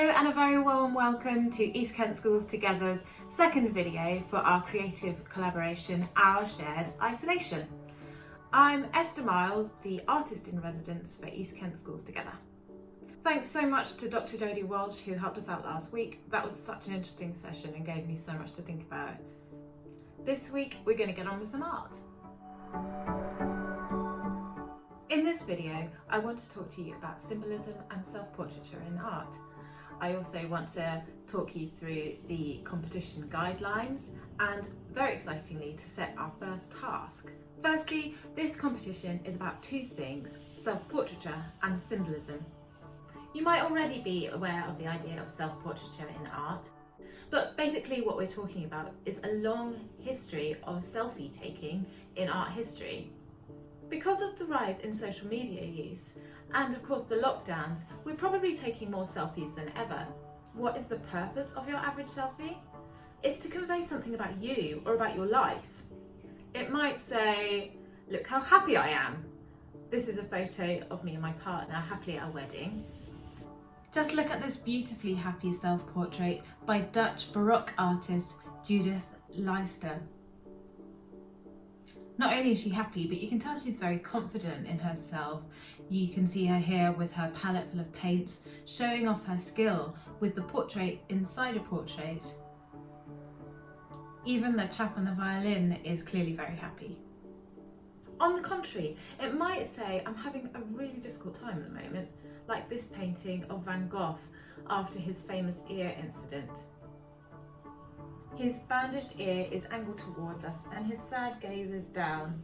Hello and a very warm welcome to East Kent Schools Together's second video for our creative collaboration, Our Shared Isolation. I'm Esther Miles, the artist in residence for East Kent Schools Together. Thanks so much to Dr. Dodie Walsh who helped us out last week. That was such an interesting session and gave me so much to think about. This week we're going to get on with some art. In this video, I want to talk to you about symbolism and self-portraiture in art. I also want to talk you through the competition guidelines and, very excitingly, to set our first task. Firstly, this competition is about two things: self-portraiture and symbolism. You might already be aware of the idea of self-portraiture in art, but basically what we're talking about is a long history of selfie taking in art history. Because of the rise in social media use, and of course the lockdowns, we're probably taking more selfies than ever. What is the purpose of your average selfie? It's to convey something about you or about your life. It might say, "Look how happy I am." This is a photo of me and my partner happily at a wedding. Just look at this beautifully happy self-portrait by Dutch Baroque artist Judith Leister. Not only is she happy, but you can tell she's very confident in herself. You can see her here with her palette full of paints, showing off her skill with the portrait inside a portrait. Even the chap on the violin is clearly very happy. On the contrary, it might say, "I'm having a really difficult time at the moment," like this painting of Van Gogh after his famous ear incident. His bandaged ear is angled towards us and his sad gaze is down.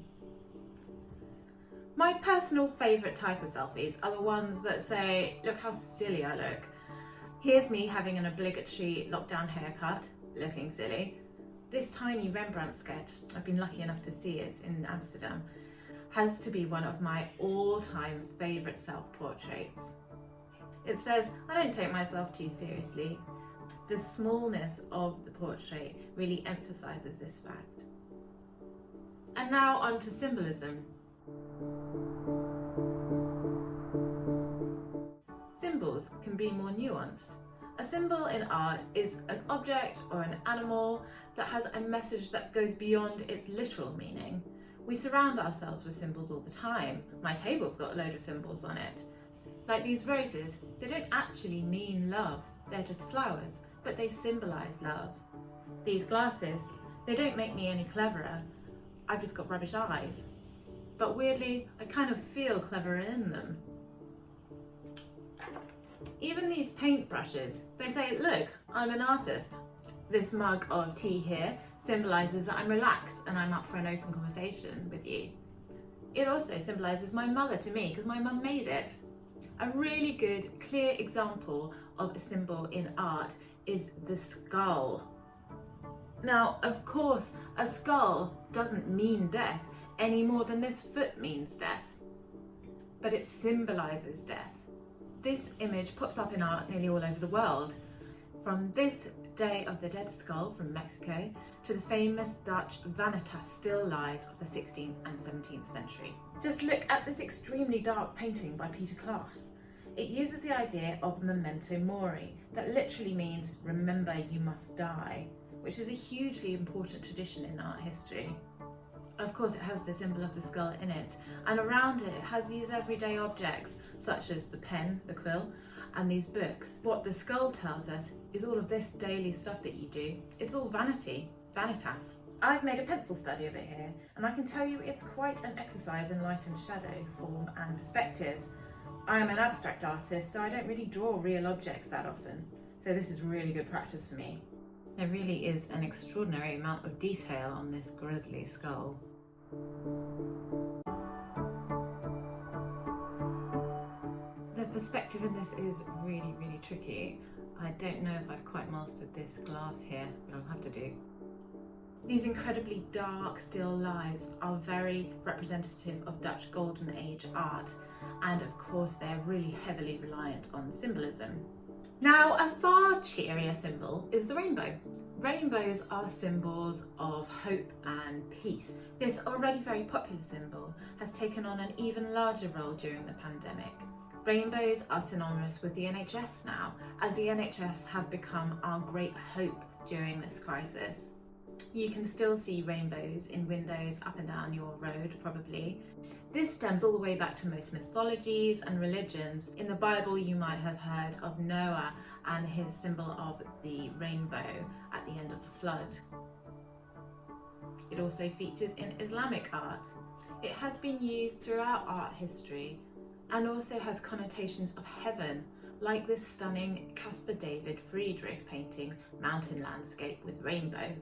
My personal favourite type of selfies are the ones that say, "Look how silly I look." Here's me having an obligatory lockdown haircut, looking silly. This tiny Rembrandt sketch, I've been lucky enough to see it in Amsterdam, has to be one of my all-time favourite self-portraits. It says, "I don't take myself too seriously." The smallness of the portrait really emphasises this fact. And now on to symbolism. Symbols can be more nuanced. A symbol in art is an object or an animal that has a message that goes beyond its literal meaning. We surround ourselves with symbols all the time. My table's got a load of symbols on it. Like these roses, they don't actually mean love, they're just flowers, but they symbolise love. These glasses, they don't make me any cleverer, I've just got rubbish eyes. But weirdly, I kind of feel cleverer in them. Even these paintbrushes, they say, "Look, I'm an artist." This mug of tea here symbolises that I'm relaxed and I'm up for an open conversation with you. It also symbolises my mother to me because my mum made it. A really good, clear example of a symbol in art is the skull. Now, of course, a skull doesn't mean death any more than this foot means death, but it symbolises death. This image pops up in art nearly all over the world, from this Day of the Dead skull from Mexico to the famous Dutch Vanitas still lives of the 16th and 17th century. Just look at this extremely dark painting by Peter Klaas. It uses the idea of memento mori, that literally means remember you must die, which is a hugely important tradition in art history. Of course, it has the symbol of the skull in it, and around it has these everyday objects such as the pen, the quill, and these books. What the skull tells us is all of this daily stuff that you do, it's all vanity, vanitas. I've made a pencil study of it here, and I can tell you it's quite an exercise in light and shadow, form and perspective. I am an abstract artist, so I don't really draw real objects that often, so this is really good practice for me. There really is an extraordinary amount of detail on this grisly skull. The perspective in this is really, really tricky. I don't know if I've quite mastered this glass here, but I'll have to do. These incredibly dark, still lives are very representative of Dutch Golden Age art, and of course they're really heavily reliant on symbolism. Now, a far cheerier symbol is the rainbow. Rainbows are symbols of hope and peace. This already very popular symbol has taken on an even larger role during the pandemic. Rainbows are synonymous with the NHS now, as the NHS have become our great hope during this crisis. You can still see rainbows in windows up and down your road, probably. This stems all the way back to most mythologies and religions. In the Bible, you might have heard of Noah and his symbol of the rainbow at the end of the flood. It also features in Islamic art. It has been used throughout art history and also has connotations of heaven, like this stunning Caspar David Friedrich painting, Mountain Landscape with Rainbow.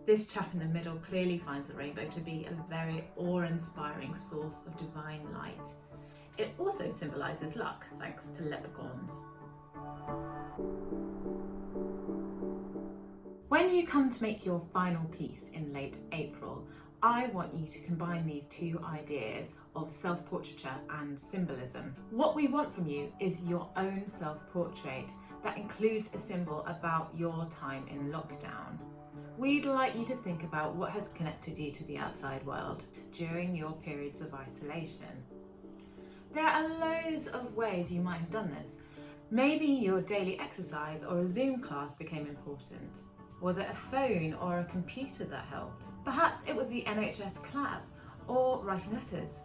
This chap in the middle clearly finds the rainbow to be a very awe-inspiring source of divine light. It also symbolises luck, thanks to leprechauns. When you come to make your final piece in late April, I want you to combine these two ideas of self-portraiture and symbolism. What we want from you is your own self-portrait that includes a symbol about your time in lockdown. We'd like you to think about what has connected you to the outside world during your periods of isolation. There are loads of ways you might have done this. Maybe your daily exercise or a Zoom class became important. Was it a phone or a computer that helped? Perhaps it was the NHS clap or writing letters.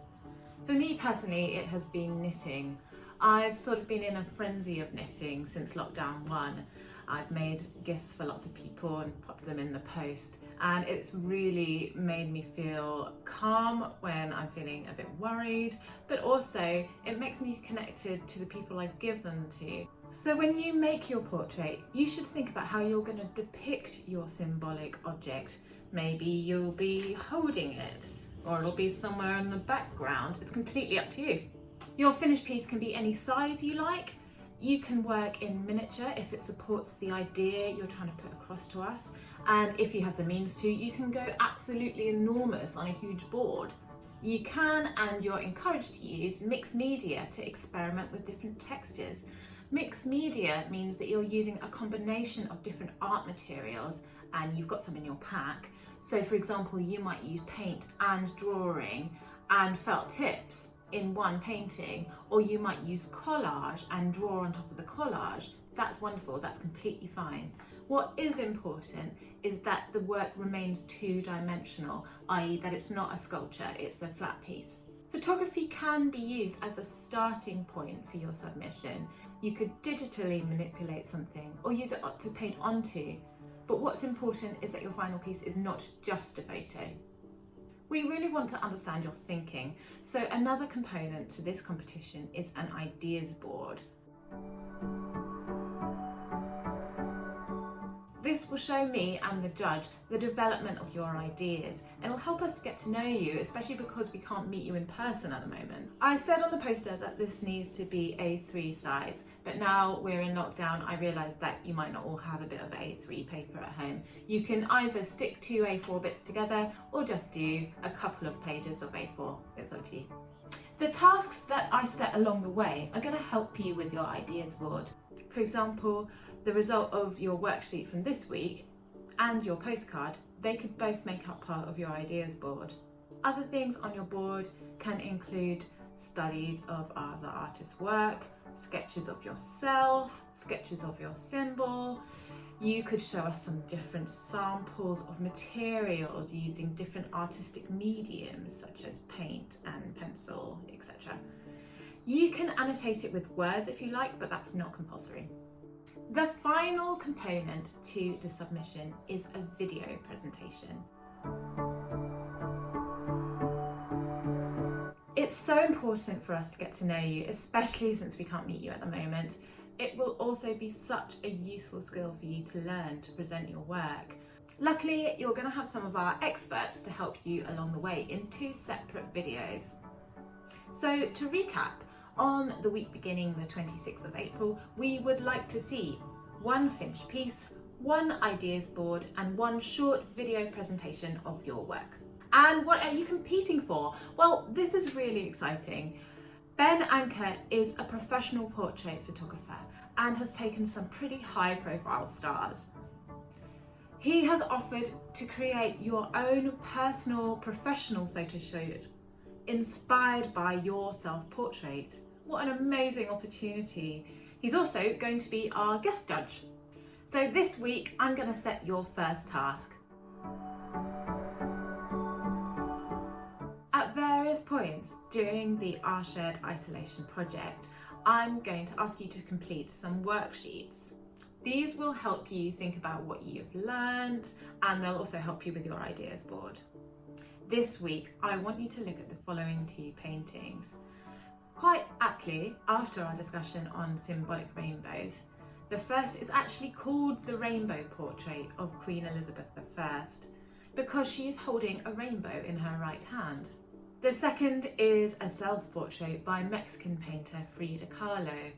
For me personally, it has been knitting. I've sort of been in a frenzy of knitting since lockdown 1. I've made gifts for lots of people and popped them in the post, and it's really made me feel calm when I'm feeling a bit worried, but also it makes me connected to the people I give them to. So when you make your portrait, you should think about how you're going to depict your symbolic object. Maybe you'll be holding it, or it'll be somewhere in the background. It's completely up to you. Your finished piece can be any size you like. You can work in miniature if it supports the idea you're trying to put across to us. And if you have the means to, you can go absolutely enormous on a huge board. You can, and you're encouraged to use, mixed media to experiment with different textures. Mixed media means that you're using a combination of different art materials and you've got some in your pack. So for example, you might use paint and drawing and felt tips in one painting, or you might use collage and draw on top of the collage. That's wonderful, that's completely fine. What is important is that the work remains two-dimensional, i.e. that it's not a sculpture, it's a flat piece. Photography can be used as a starting point for your submission. You could digitally manipulate something or use it to paint onto, but what's important is that your final piece is not just a photo. We really want to understand your thinking, so another component to this competition is an ideas board. This will show me and the judge the development of your ideas. It'll help us to get to know you, especially because we can't meet you in person at the moment. I said on the poster that this needs to be A3 size, but now we're in lockdown, I realised that you might not all have a bit of A3 paper at home. You can either stick two A4 bits together or just do a couple of pages of A4. It's up to you. The tasks that I set along the way are going to help you with your ideas board. For example, the result of your worksheet from this week and your postcard, they could both make up part of your ideas board. Other things on your board can include studies of other artists' work, sketches of yourself, sketches of your symbol. You could show us some different samples of materials using different artistic mediums such as paint and pencil, etc. You can annotate it with words if you like, but that's not compulsory. The final component to the submission is a video presentation. It's so important for us to get to know you, especially since we can't meet you at the moment. It will also be such a useful skill for you to learn to present your work. Luckily, you're going to have some of our experts to help you along the way in 2 separate videos. So to recap, on the week beginning the 26th of April, we would like to see 1 finished piece, 1 ideas board, and 1 short video presentation of your work. And what are you competing for? Well, this is really exciting. Ben Anker is a professional portrait photographer and has taken some pretty high-profile stars. He has offered to create your own personal professional photo shoot inspired by your self-portrait. What an amazing opportunity. He's also going to be our guest judge. So this week, I'm going to set your first task. At various points during the Our Shared Isolation project, I'm going to ask you to complete some worksheets. These will help you think about what you've learned, and they'll also help you with your ideas board. This week, I want you to look at the following two paintings. Quite aptly, after our discussion on symbolic rainbows, the first is actually called the Rainbow Portrait of Queen Elizabeth I, because she's holding a rainbow in her right hand. The second is a self-portrait by Mexican painter Frida Kahlo,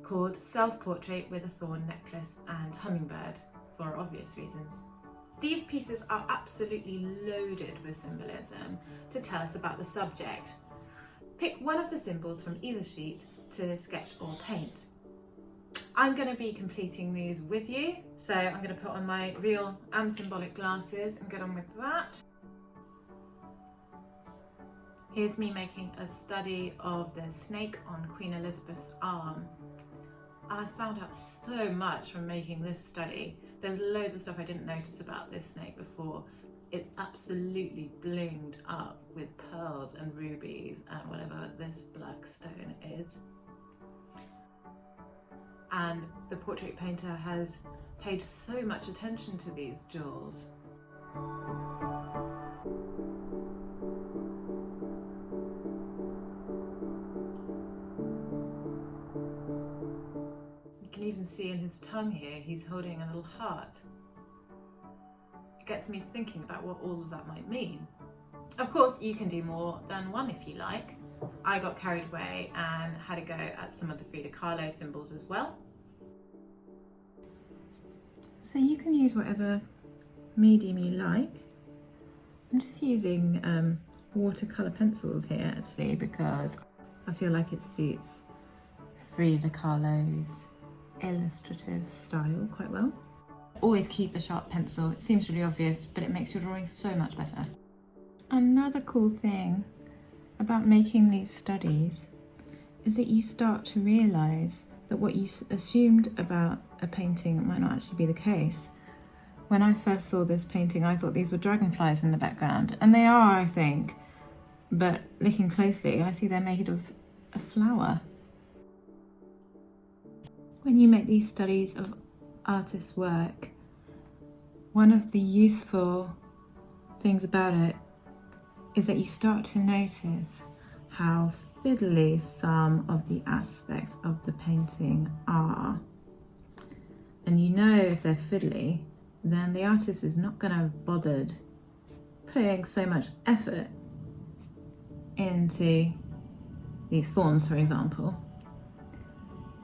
called Self-portrait with a Thorn necklace and Hummingbird, for obvious reasons. These pieces are absolutely loaded with symbolism to tell us about the subject. Pick one of the symbols from either sheet to sketch or paint. I'm going to be completing these with you, so I'm going to put on my real and symbolic glasses and get on with that. Here's me making a study of the snake on Queen Elizabeth's arm. I found out so much from making this study. There's loads of stuff I didn't notice about this snake before. It's absolutely blinged up with pearls and rubies and whatever this black stone is. And the portrait painter has paid so much attention to these jewels. You can even see in his tongue here, he's holding a little heart. It gets me thinking about what all of that might mean. Of course, you can do more than one if you like. I got carried away and had a go at some of the Frida Kahlo symbols as well. So you can use whatever medium you like. I'm just using watercolour pencils here actually, because I feel like it suits Frida Kahlo's illustrative style quite well. Always keep a sharp pencil. It seems really obvious, but it makes your drawing so much better. Another cool thing about making these studies is that you start to realise that what you assumed about a painting might not actually be the case. When I first saw this painting, I thought these were dragonflies in the background, and they are, I think, but looking closely, I see they're made of a flower. When you make these studies of artists' work, one of the useful things about it is that you start to notice how fiddly some of the aspects of the painting are. And you know if they're fiddly, then the artist is not going to have bothered putting so much effort into these thorns, for example,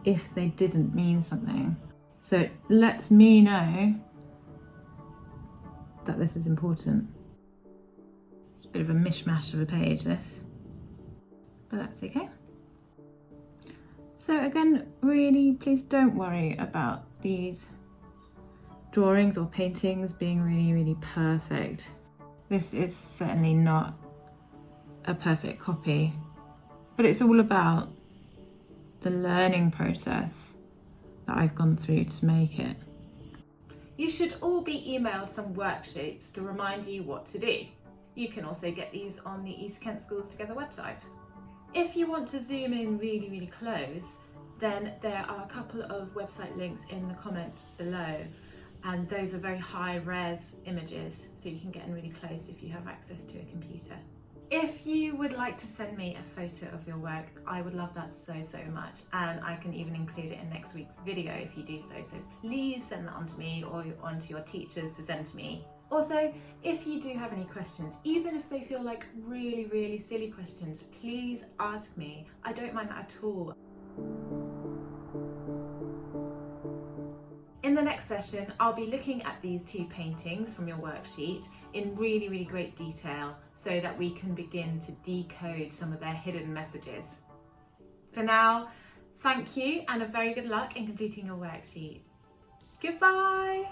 if they didn't mean something. So it lets me know that this is important. It's a bit of a mishmash of a page, this, but that's okay. So again, really, please don't worry about these drawings or paintings being really perfect. This is certainly not a perfect copy, but it's all about the learning process that I've gone through to make it. You should all be emailed some worksheets to remind you what to do. You can also get these on the East Kent Schools Together website. If you want to zoom in really close, then there are a couple of website links in the comments below, and those are very high res images, so you can get in really close if you have access to a computer. If you would like to send me a photo of your work, I would love that so much, and I can even include it in next week's video if you do so. So please send that on to me or on to your teachers to send to me. Also, if you do have any questions, even if they feel like really silly questions, please ask me. I don't mind that at all. In the next session, I'll be looking at these two paintings from your worksheet in really great detail so that we can begin to decode some of their hidden messages. For now, thank you and a very good luck in completing your worksheet. Goodbye!